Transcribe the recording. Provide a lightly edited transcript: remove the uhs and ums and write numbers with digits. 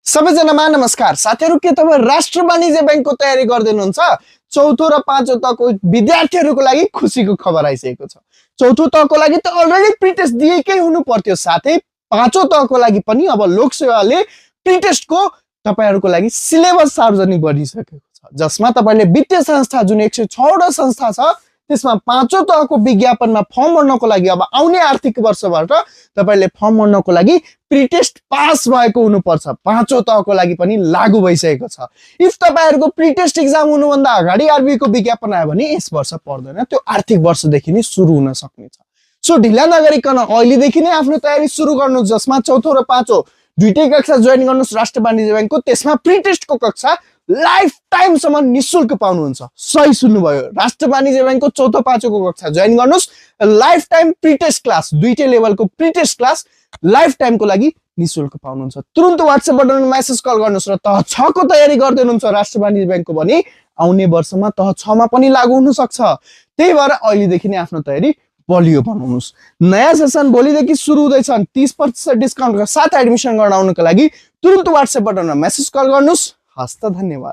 सबैजनामा नमस्कार साथीहरु, के तपाईं राष्ट्र वाणिज्य बैंकको तयारी गर्दै हुनुहुन्छ? चौथो र पाँचौं तहको विद्यार्थीहरुको लागि खुशीको खबर आइसकेको छ। चौथो तहको लागि त अलरेडी प्रिटेस्ट दिएकै हुनु पर्थ्यो, साथै पाँचौं तहको लागि पनि अब लोकसेवाले प्रिटेस्टको तपाईहरुको लागि सिलेबस सार्वजनिक गरिसकेको छ, जसमा तपाईले वित्तीय संस्था जुन 106 वटा संस्था छ त्यसमा पाँचौं तहको विज्ञापनमा फर्म भर्नको लागि अब आउने आर्थिक वर्षबाट तपाईले फर्म भर्नको लागि प्रिटेस्ट पास भएको हुनुपर्छ। पाँचौं तहको लागि पनि लागू भइसकेको छ। इफ तपाईहरुको प्रिटेस्ट एक्जाम हुनुभन्दा अगाडि आरबीआई को विज्ञापन आयो भने यस वर्ष पर्दैन, त्यो आर्थिक वर्षदेखि नै सुरु हुन सक्ने छ। सो ढिला नगरिकन अहिलेदेखि नै आफ्नो तयारी सुरु गर्नुस्, जसमा चौथो र पाँचौं दुईटै कक्षा जोइन गर्नुस् राष्ट्र वाणिज्य बैंकको। त्यसमा प्रिटेस्टको कक्षा लाइफ टाइम सम्म निशुल्क पाउनुहुन्छ। सही सुन्नुभयो, राष्ट्र वाणिज्य बैंकको चौथो पाँचौंको कक्षा जोइन गर्नुस्, लाइफ टाइम प्रिटेस्ट क्लास दुईटै लेभलको प्रिटेस्ट क्लास लाइफ टाइमको लागि निशुल्क पाउनुहुन्छ। तुरुन्त व्हाट्सएप बटनमा मेसेज कल गर्नुस् र तह 6 को तयारी गर्दै हुनुहुन्छ राष्ट्र वाणिज्य बैंकको भने आउने वर्षमा तह 6 मा पनि लागू हुन सक्छ। त्यही भएर अहिलेदेखि नै आफ्नो तयारी बलियो बनाउनुस्। नयाँ सेसन भोलिदेखि सुरु हुँदैछन्। 30% डिस्काउन्टका साथ एडमिसन गराउनको लागि तुरुन्त व्हाट्सएप बटनमा मेसेज कल गर्नुस्। हस्त धन्यवाद।